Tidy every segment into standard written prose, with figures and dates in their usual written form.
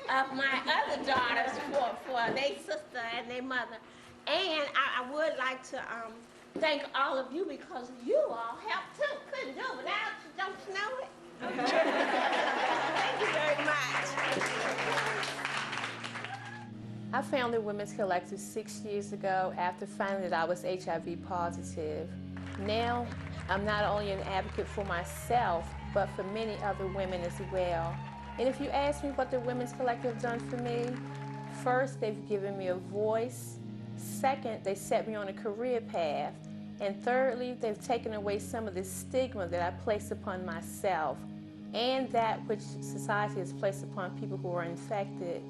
of my other daughters for their sister and their mother. And I would like to thank all of you because you all helped too. Couldn't do it without you, don't you know it? Thank you very much. I founded Women's Collective 6 years ago after finding that I was HIV positive. Now, I'm not only an advocate for myself, but for many other women as well. And if you ask me what the Women's Collective done for me, first, they've given me a voice. Second, they set me on a career path. And thirdly, they've taken away some of the stigma that I placed upon myself and that which society has placed upon people who are infected.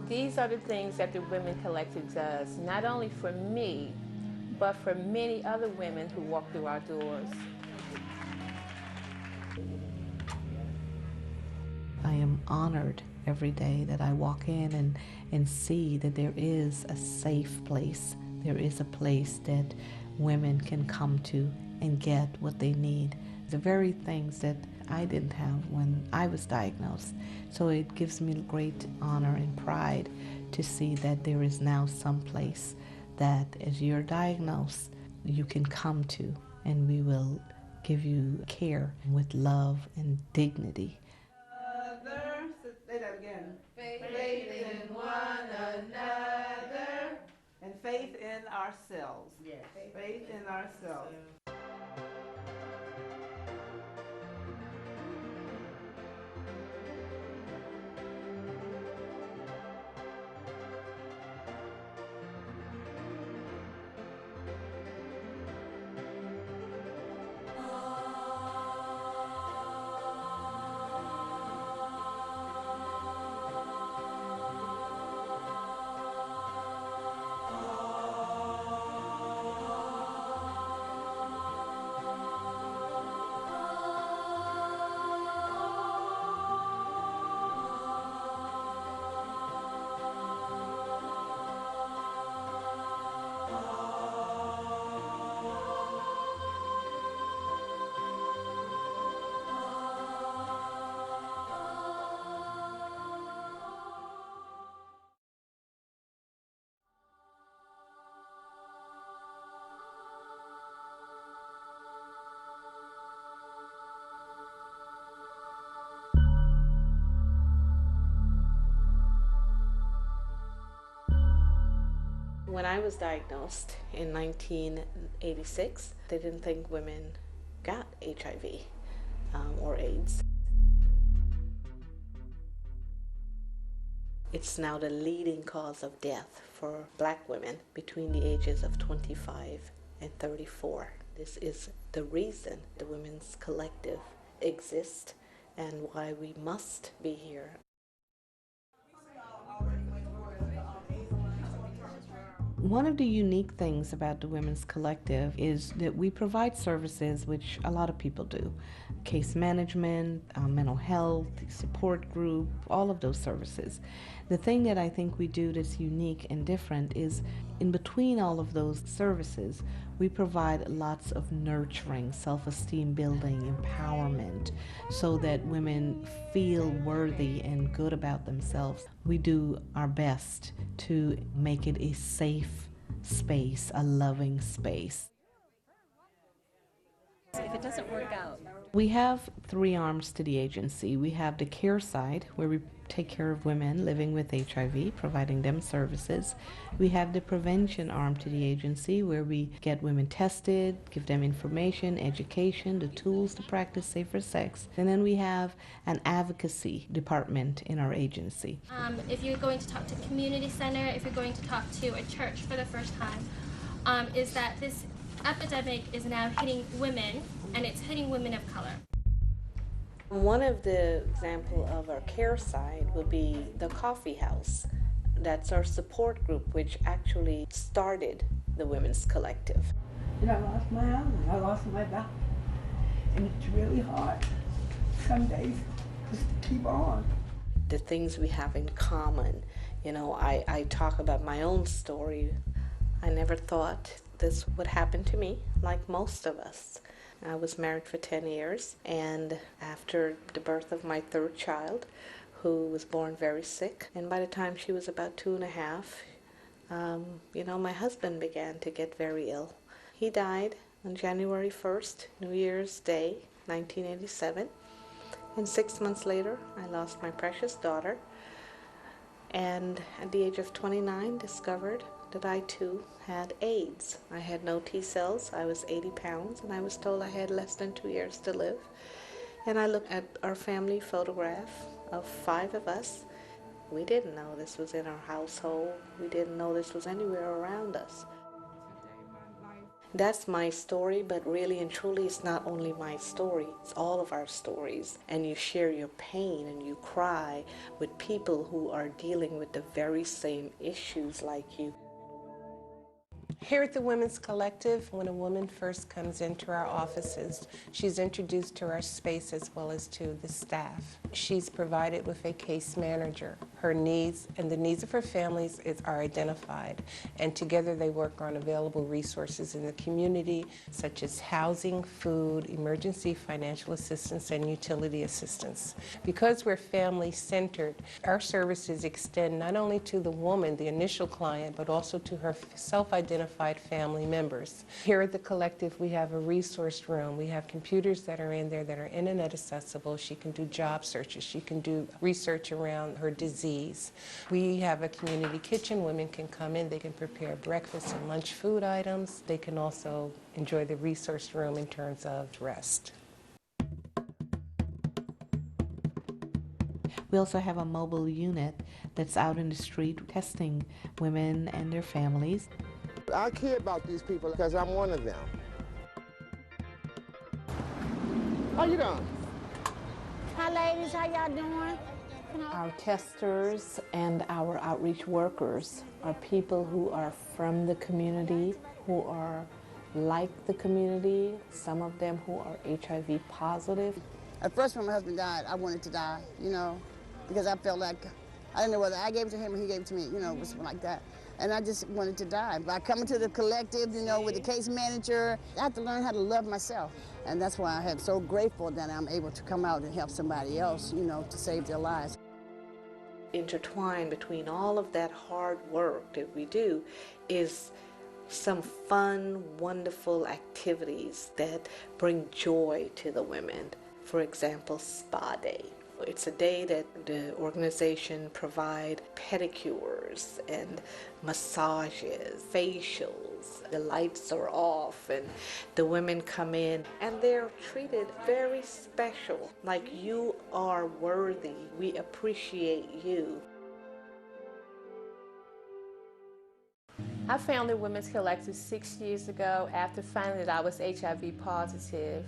These are the things that the Women Collective does, not only for me, but for many other women who walk through our doors. I am honored every day that I walk in and see that there is a safe place. There is a place that women can come to and get what they need. The very things that I didn't have when I was diagnosed. So it gives me great honor and pride to see that there is now some place that as you're diagnosed, you can come to, and we will give you care with love and dignity. Say that again. Faith in one another. And faith in ourselves. Yes. Faith in ourselves. When I was diagnosed in 1986, they didn't think women got HIV or AIDS. It's now the leading cause of death for Black women between the ages of 25 and 34. This is the reason the Women's Collective exists and why we must be here. One of the unique things about the Women's Collective is that we provide services which a lot of people do. Case management, mental health, support group, all of those services. The thing that I think we do that's unique and different is in between all of those services, we provide lots of nurturing, self-esteem building, empowerment, so that women feel worthy and good about themselves. We do our best to make it a safe space, a loving space. If it doesn't work out. We have three arms to the agency. We have the care side, where we take care of women living with HIV, providing them services. We have the prevention arm to the agency, where we get women tested, give them information, education, the tools to practice safer sex. And then we have an advocacy department in our agency. If you're going to talk to community center, if you're going to talk to a church for the first time, is that this epidemic is now hitting women, and it's hitting women of color. One of the example of our care side would be the Coffee House. That's our support group, which actually started the Women's Collective. And I lost my husband, I lost my back, and it's really hard some days just to keep on. The things we have in common, I talk about my own story. I never thought this would happen to me, like most of us. I was married for 10 years, and after the birth of my third child, who was born very sick. And by the time she was about 2.5, my husband began to get very ill. He died on January 1st, New Year's Day, 1987. And 6 months later, I lost my precious daughter. And at the age of 29, discovered that I too had AIDS. I had no T cells, I was 80 pounds, and I was told I had less than 2 years to live. And I looked at our family photograph of 5 of us. We didn't know this was in our household. We didn't know this was anywhere around us. That's my story, but really and truly it's not only my story, it's all of our stories. And you share your pain and you cry with people who are dealing with the very same issues like you. Here at the Women's Collective, when a woman first comes into our offices, she's introduced to our space as well as to the staff. She's provided with a case manager. Her needs and the needs of her families are identified, and together they work on available resources in the community, such as housing, food, emergency financial assistance, and utility assistance. Because we're family-centered, our services extend not only to the woman, the initial client, but also to her self-identified family members. Here at the Collective, we have a resource room. We have computers that are in there that are internet accessible. She can do job searches. She can do research around her disease. We have a community kitchen. Women can come in. They can prepare breakfast and lunch food items. They can also enjoy the resource room in terms of rest. We also have a mobile unit that's out in the street testing women and their families. I care about these people because I'm one of them. How you doing? Hi, ladies. How y'all doing? Our testers and our outreach workers are people who are from the community, who are like the community, some of them who are HIV positive. At first, when my husband died, I wanted to die, because I felt like I didn't know whether I gave it to him or he gave it to me, it was like that. And I just wanted to die. By coming to the Collective, with the case manager, I have to learn how to love myself. And that's why I am so grateful that I'm able to come out and help somebody else, to save their lives. Intertwined between all of that hard work that we do is some fun, wonderful activities that bring joy to the women. For example, Spa Day. It's a day that the organization provide pedicures and massages, facials. The lights are off and the women come in and they're treated very special, like you are worthy. We appreciate you. I founded Women's Collective 6 years ago after finding that I was HIV positive.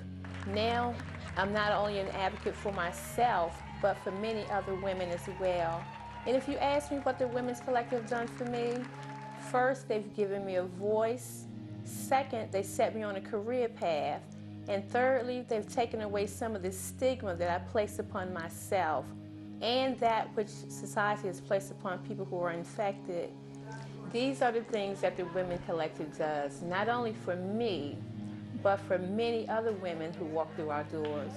Now, I'm not only an advocate for myself, but for many other women as well. And if you ask me what the Women's Collective done for me, first, they've given me a voice. Second, they set me on a career path. And thirdly, they've taken away some of the stigma that I placed upon myself and that which society has placed upon people who are infected. These are the things that the Women's Collective does, not only for me, but for many other women who walk through our doors.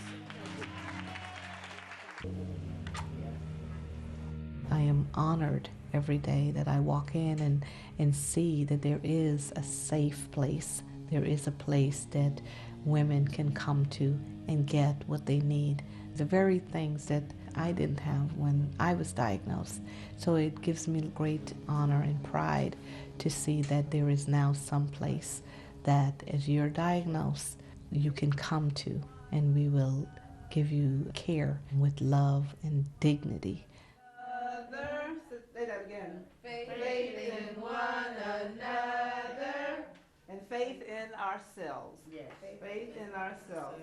I am honored every day that I walk in and see that there is a safe place. There is a place that women can come to and get what they need. The very things that I didn't have when I was diagnosed. So it gives me great honor and pride to see that there is now some place that as you're diagnosed, you can come to, and we will give you care with love and dignity. Say that again. Faith in one another. And faith in ourselves. Yes. Faith in ourselves.